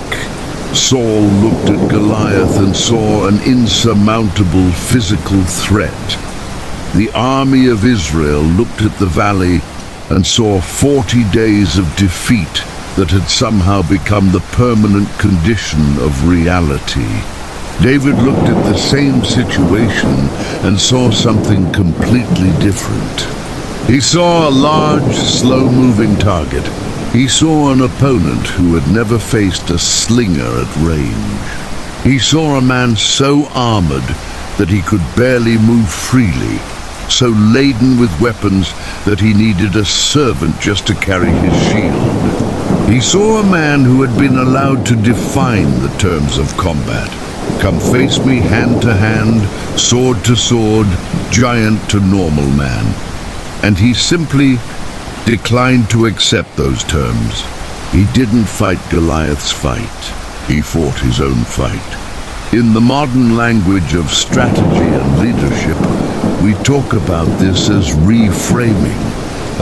Saul looked at Goliath and saw an insurmountable physical threat. The army of Israel looked at the valley and saw 40 days of defeat that had somehow become the permanent condition of reality. David looked at the same situation and saw something completely different. He saw a large, slow-moving target. He saw an opponent who had never faced a slinger at range. He saw a man so armored that he could barely move freely, so laden with weapons that he needed a servant just to carry his shield. He saw a man who had been allowed to define the terms of combat. Come face me hand to hand, sword to sword, giant to normal man. And he simply declined to accept those terms. He didn't fight Goliath's fight. He fought his own fight. In the modern language of strategy and leadership, we talk about this as reframing,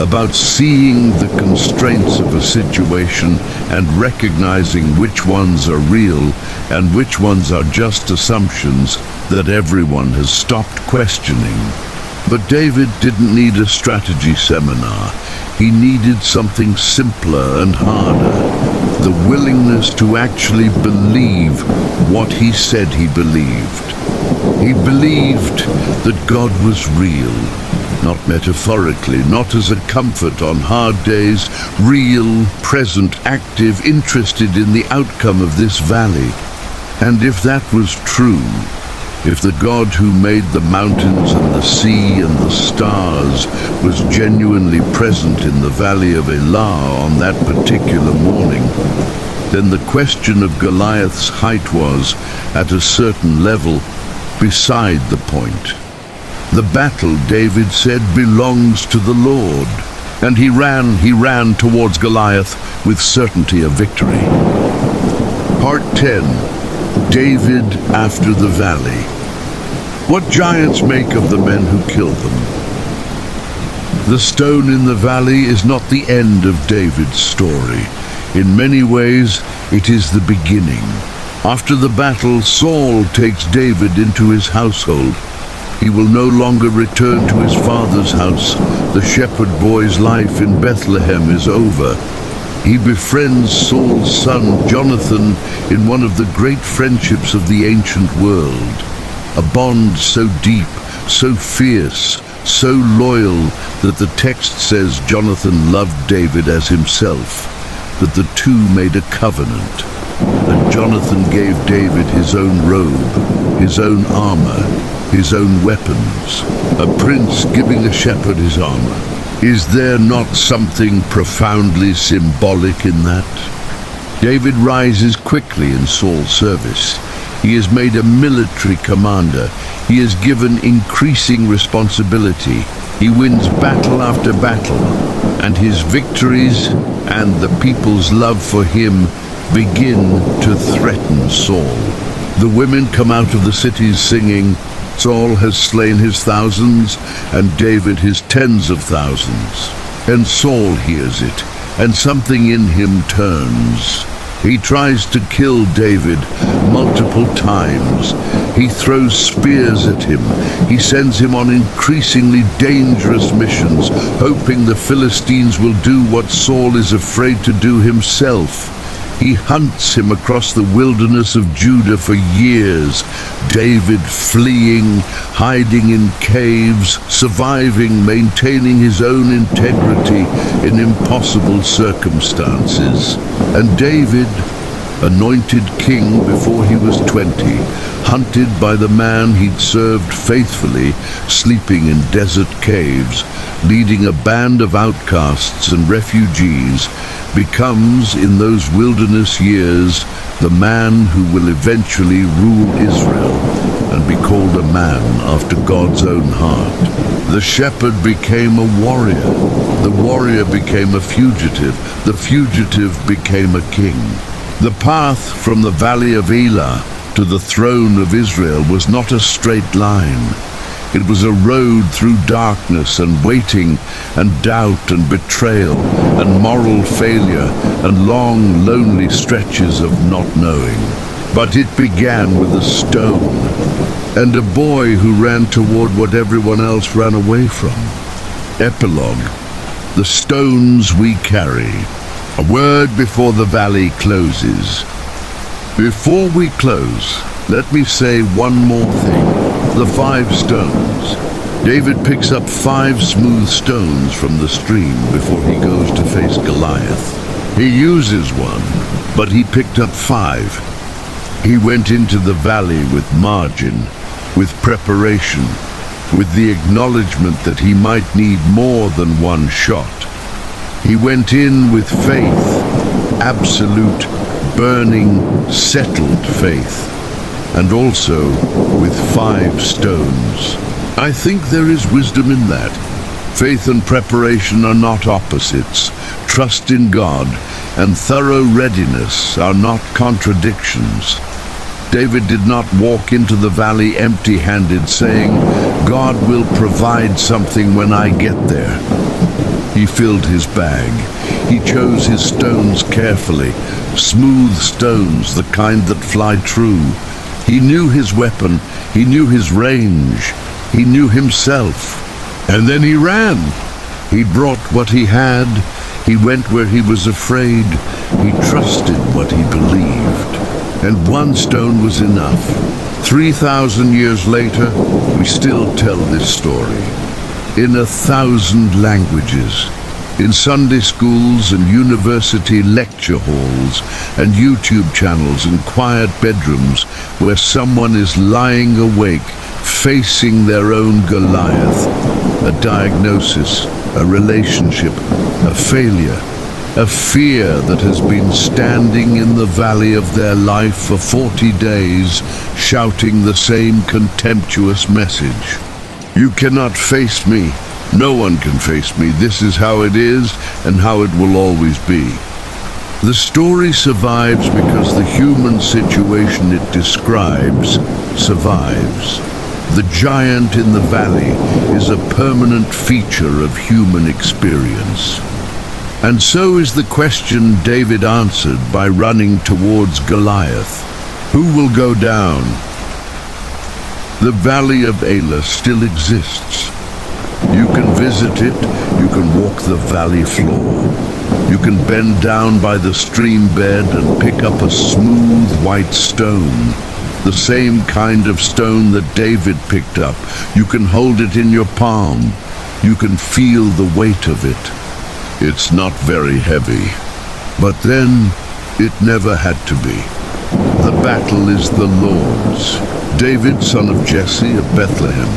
about seeing the constraints of a situation and recognizing which ones are real and which ones are just assumptions that everyone has stopped questioning. But David didn't need a strategy seminar. He needed something simpler and harder. The willingness to actually believe what he said he believed. He believed that God was real, not metaphorically, not as a comfort on hard days, real, present, active, interested in the outcome of this valley. And if that was true, if the God who made the mountains and the sea and the stars was genuinely present in the valley of Elah on that particular morning, then the question of Goliath's height was, at a certain level, beside the point. The battle, David said, belongs to the Lord. And he ran towards Goliath with certainty of victory. Part 10. David after the valley. What giants make of the men who kill them? The stone in the valley is not the end of David's story. In many ways, it is the beginning. After the battle, Saul takes David into his household. He will no longer return to his father's house. The shepherd boy's life in Bethlehem is over. He befriends Saul's son, Jonathan, in one of the great friendships of the ancient world. A bond so deep, so fierce, so loyal that the text says Jonathan loved David as himself, that the two made a covenant. And Jonathan gave David his own robe, his own armor, his own weapons. A prince giving a shepherd his armor. Is there not something profoundly symbolic in that? David rises quickly in Saul's service. He is made a military commander. He is given increasing responsibility. He wins battle after battle, and his victories and the people's love for him begin to threaten Saul. The women come out of the cities singing, Saul has slain his thousands, and David his tens of thousands. And Saul hears it, and something in him turns. He tries to kill David multiple times. He throws spears at him. He sends him on increasingly dangerous missions, hoping the Philistines will do what Saul is afraid to do himself. He hunts him across the wilderness of Judah for years, David fleeing, hiding in caves, surviving, maintaining his own integrity in impossible circumstances. And David, anointed king before he was 20, hunted by the man he'd served faithfully, sleeping in desert caves, leading a band of outcasts and refugees, becomes, in those wilderness years, the man who will eventually rule Israel and be called a man after God's own heart. The shepherd became a warrior. The warrior became a fugitive. The fugitive became a king. The path from the valley of Elah to the throne of Israel was not a straight line. It was a road through darkness and waiting and doubt and betrayal and moral failure and long, lonely stretches of not knowing. But it began with a stone and a boy who ran toward what everyone else ran away from. Epilogue. The stones we carry. A word before the valley closes. Before we close, let me say one more thing. The 5 stones. David picks up 5 smooth stones from the stream before he goes to face Goliath. He uses one, but he picked up 5. He went into the valley with margin, with preparation, with the acknowledgement that he might need more than one shot. He went in with faith, absolute, burning, settled faith, and also with 5 stones. I think there is wisdom in that. Faith and preparation are not opposites. Trust in God and thorough readiness are not contradictions. David did not walk into the valley empty-handed, saying, "God will provide something when I get there." He filled his bag. He chose his stones carefully, smooth stones, the kind that fly true. He knew his weapon. He knew his range. He knew himself. And then he ran. He brought what he had. He went where he was afraid. He trusted what he believed. And one stone was enough. 3,000 years later, we still tell this story. In 1,000 languages, in Sunday schools and university lecture halls and YouTube channels and quiet bedrooms where someone is lying awake, facing their own Goliath, a diagnosis, a relationship, a failure, a fear that has been standing in the valley of their life for 40 days, shouting the same contemptuous message. You cannot face me. No one can face me. This is how it is and how it will always be. The story survives because the human situation it describes survives. The giant in the valley is a permanent feature of human experience. And so is the question David answered by running towards Goliath. Who will go down? The valley of Elah still exists. You can visit it, you can walk the valley floor. You can bend down by the stream bed and pick up a smooth white stone, the same kind of stone that David picked up. You can hold it in your palm. You can feel the weight of it. It's not very heavy, but then it never had to be. The battle is the Lord's. David, son of Jesse of Bethlehem,